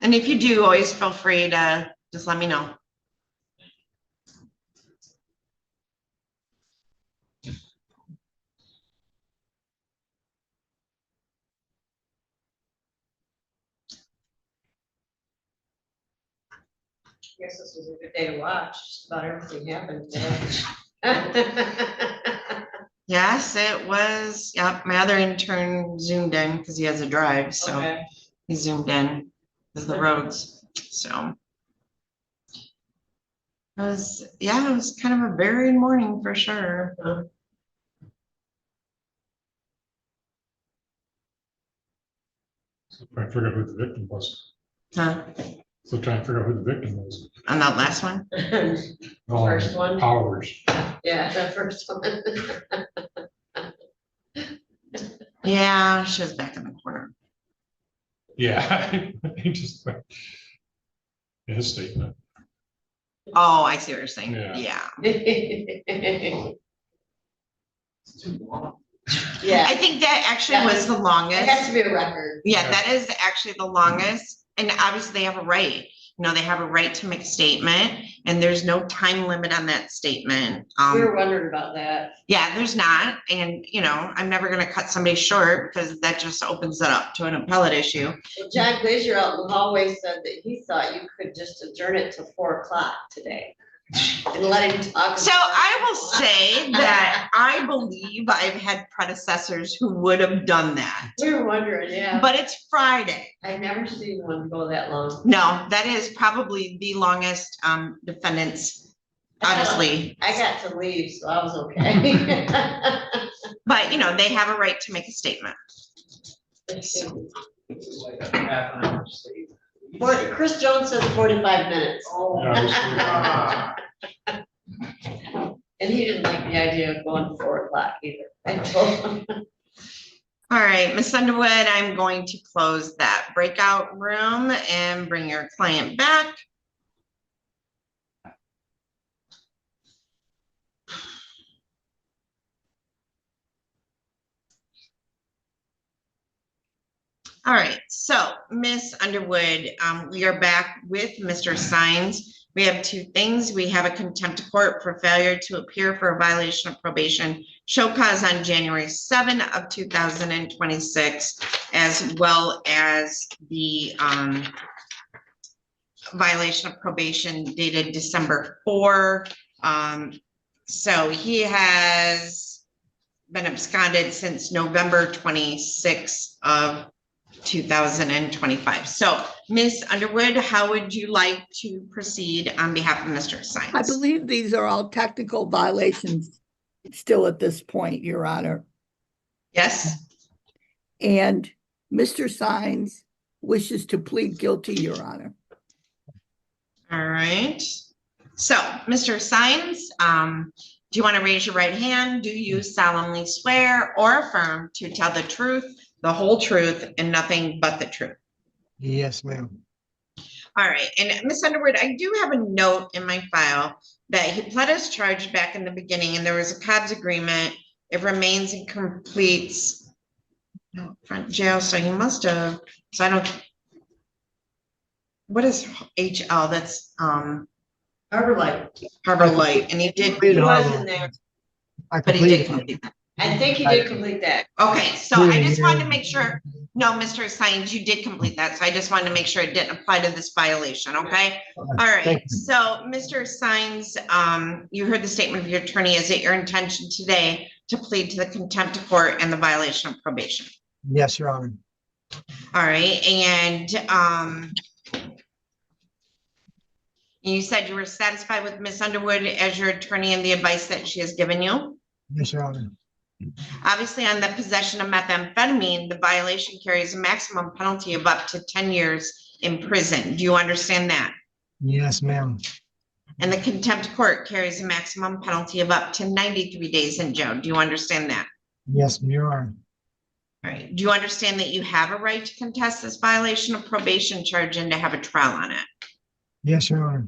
And if you do, always feel free to just let me know. Guess this was a good day to watch. Just about everything happened today. Yes, it was. Yep, my other intern zoomed in because he has a drive, so Okay. he zoomed in because the roads. So it was, yeah, it was kind of a varied morning for sure. So trying to figure out who the victim was. Huh? So trying to figure out who the victim was. On that last one? First one? Powers. Yeah, the first one. Yeah, she was back in the corner. Yeah, he just his statement. Oh, I see what you're saying. Yeah. Yeah. It's too long. Yeah. I think that actually was the longest. It has to be a record. Yeah, that is actually the longest. And obviously they have a right. You know, they have a right to make a statement and there's no time limit on that statement. We were wondering about that. Yeah, there's not. And, you know, I'm never going to cut somebody short because that just opens it up to an appellate issue. Well, John Glazier out in the hallway said that he thought you could just adjourn it to 4 o'clock today. And let him talk. So I will say that I believe I've had predecessors who would have done that. We were wondering, yeah. But it's Friday. I've never seen one go that long. No, that is probably the longest defendants, obviously. I got to leave, so I was okay. But, you know, they have a right to make a statement. It's like a half an hour statement. Chris Jones said 45 minutes. Yeah, And he didn't like the idea of going to 4 o'clock either. I told him. All right, Ms. Underwood, I'm going to close that breakout room and bring your client back. All right, so Ms. Underwood, we are back with Mr. Saenz. We have 2 things. We have a contempt of court for failure to appear for a violation of probation, show cause on January 7 of 2026, as well as the violation of probation dated December 4. So he has been absconded since November 26 of 2025. So, Ms. Underwood, how would you like to proceed on behalf of Mr. Saenz? I believe these are all technical violations still at this point, Your Honor. Yes. And Mr. Saenz wishes to plead guilty, Your Honor. All right. So, Mr. Saenz, do you want to raise your right hand? Do you solemnly swear or affirm to tell the truth, the whole truth, and nothing but the truth? Yes, ma'am. All right, and Ms. Underwood, I do have a note in my file that he pled his charge back in the beginning, and there was a COBS agreement. It remains and completes front jail, so he must have, so I don't, what is HL? That's, Harbor Light. Harbor Light, and he did, He was in there. but he did complete that. I think he did complete that. Okay, so I just wanted to make sure, no, Mr. Saenz, you did complete that, so I just wanted to make sure it didn't apply to this violation, okay? All right, Thank you. so Mr. Saenz, you heard the statement of your attorney. Is it your intention today to plead to the contempt of court and the violation of probation? Yes, Your Honor. All right, and you said you were satisfied with Ms. Underwood as your attorney and the advice that she has given you? Yes, Your Honor. Obviously, on the possession of methamphetamine, the violation carries a maximum penalty of up to 10 years in prison. Do you understand that? Yes, ma'am. And the contempt of court carries a maximum penalty of up to 93 days in jail. Do you understand that? Yes, Your Honor. All right. Do you understand that you have a right to contest this violation of probation charge and to have a trial on it? Yes, Your Honor.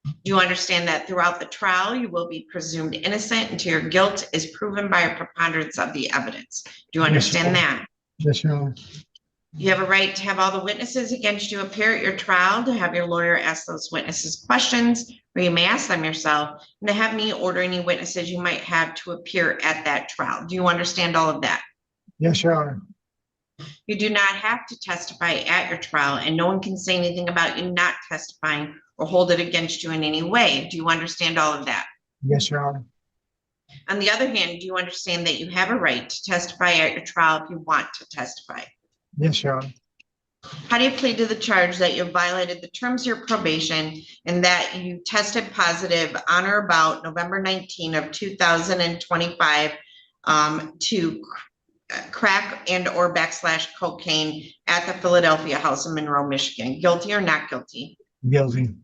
Do you understand that throughout the trial, you will be presumed innocent until your guilt is proven by a preponderance of the evidence? Do you understand that? Yes, Your Honor. You have a right to have all the witnesses against you appear at your trial, to have your lawyer ask those witnesses questions, or you may ask them yourself, and to have me order any witnesses you might have to appear at that trial. Do you understand all of that? Yes, Your Honor. You do not have to testify at your trial, and no one can say anything about you not testifying or hold it against you in any way. Do you understand all of that? Yes, Your Honor. On the other hand, do you understand that you have a right to testify at your trial if you want to testify? Yes, Your Honor. How do you plead to the charge that you violated the terms of your probation and that you tested positive on or about November 19 of 2025 to crack and or / cocaine at the Philadelphia house in Monroe, Michigan? Guilty or not guilty? Guilty.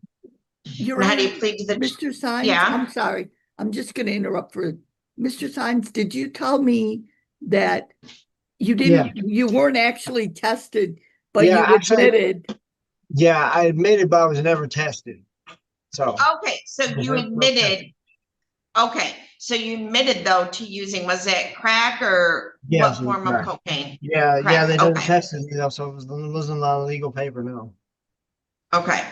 Your And how do Honor, you plead to the? Mr. Saenz, Yeah. I'm sorry. I'm just going to interrupt for Mr. Saenz. Did you tell me that you didn't, you weren't actually tested, but Yeah, you actually- admitted? Yeah, I admitted, but I was never tested. So. Okay, so you admitted. Okay, so you admitted though to using, was it crack or Yeah, what form of cocaine? Yeah, Crack, yeah, they didn't okay. test it, so it wasn't on legal paper, no. Okay,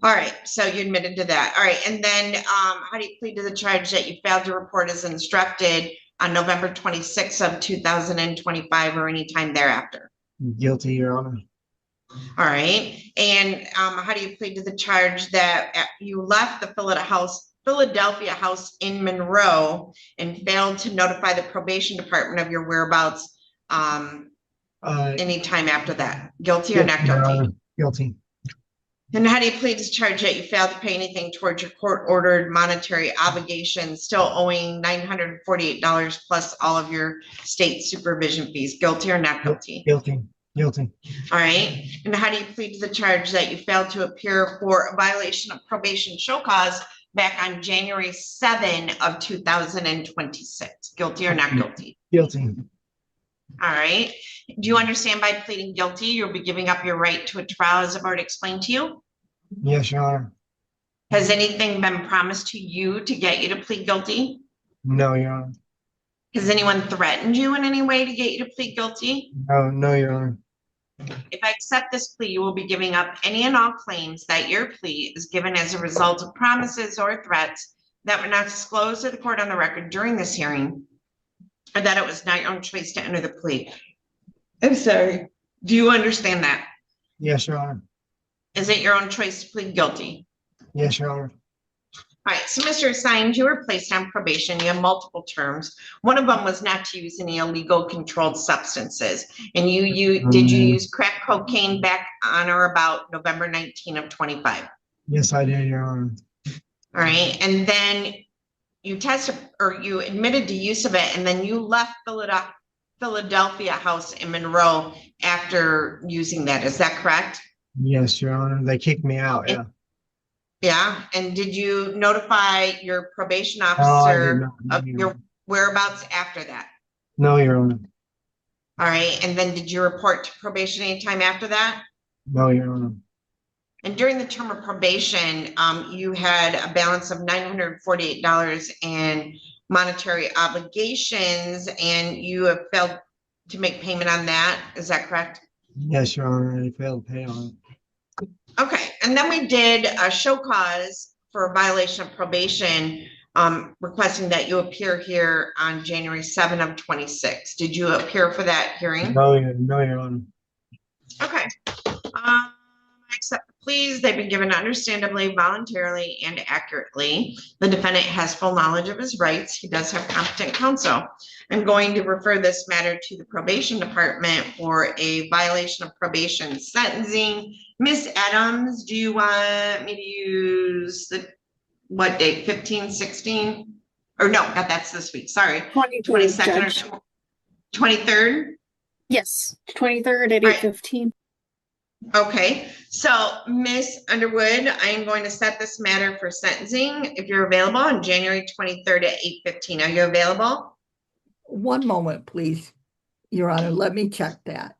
all right, so you admitted to that. All right, and then how do you plead to the charge that you failed to report as instructed on November 26th of 2025 or any time thereafter? Guilty, Your Honor. All right, and how do you plead to the charge that you left the Philadelphia house in Monroe and failed to notify the probation department of your whereabouts any time after that? Guilty or not Your guilty? Honor. Guilty. And how do you plead to charge that you failed to pay anything towards your court-ordered monetary obligations, still owing $948 plus all of your state supervision fees? Guilty or not guilty? Guilty. Guilty. All right. And how do you plead to the charge that you failed to appear for a violation of probation show cause back on January 7 of 2026? Guilty or not guilty? Guilty. All right. Do you understand by pleading guilty, you'll be giving up your right to a trial as I've already explained to you? Yes, Your Honor. Has anything been promised to you to get you to plead guilty? No, Your Honor. Has anyone threatened you in any way to get you to plead guilty? No, Your Honor. If I accept this plea, you will be giving up any and all claims that your plea is given as a result of promises or threats that were not disclosed to the court on the record during this hearing, or that it was not your own choice to enter the plea. I'm sorry. Do you understand that? Yes, Your Honor. Is it your own choice to plead guilty? Yes, Your Honor. All right, so Mr. Saenz, you were placed on probation. You have multiple terms. One of them was not to use any illegal controlled substances. And did you use crack cocaine back on or about November 19 of 25? Yes, I did, Your Honor. All right, and then you tested or you admitted to use of it, and then you left Philadelphia house in Monroe after using that. Is that correct? Yes, Your Honor. They kicked me out, yeah. Yeah, and did you notify your probation No, I did officer not. of your whereabouts after that? No, Your Honor. All right, and then did you report to probation anytime after that? No, Your Honor. And during the term of probation, you had a balance of $948 in monetary obligations, and you have failed to make payment on that. Is that correct? Yes, Your Honor, I failed to pay on it. Okay, and then we did a show cause for a violation of probation, requesting that you appear here on January 7 of 26. Did you appear for that hearing? No, Your Honor. Okay. I accept the pleas. They've been given understandably, voluntarily, and accurately. The defendant has full knowledge of his rights. He does have competent counsel. I'm going to refer this matter to the probation department for a violation of probation sentencing. Ms. Adams, do you want me to use the, what date, 15, 16? Or no, not that's this week, sorry. 22nd or 23rd? Yes, 23rd at Right. 8:15. Okay, so Miss Underwood, I am going to set this matter for sentencing if you're available on January 23rd at 8:15. Are you available? One moment, please, Your Honor. Let me check that.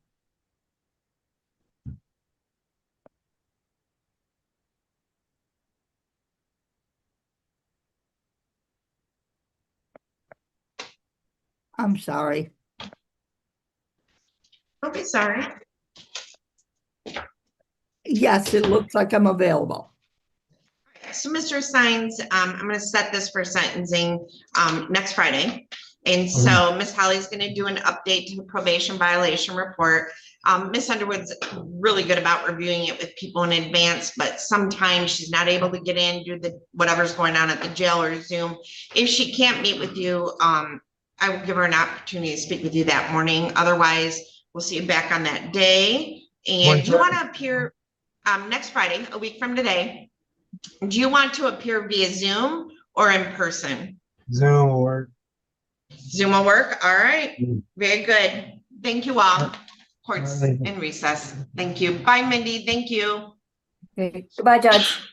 I'm sorry. Okay, sorry. Yes, it looks like I'm available. So Mr. Saenz, I'm going to set this for sentencing next Friday. And so Miss Holly's going to do an update to the probation violation report. Miss Underwood's really good about reviewing it with people in advance, but sometimes she's not able to get in due to whatever's going on at the jail or Zoom. If she can't meet with you, I will give her an opportunity to speak with you that morning. Otherwise, we'll see you back on that day. And do you want to appear next Friday, a week from today? Do you want to appear via Zoom or in person? Zoom will work. Zoom will work. All right. Very good. Thank you all. Court's All right. in recess. Thank you. Bye, Mindy. Thank you. Okay, goodbye, Judge.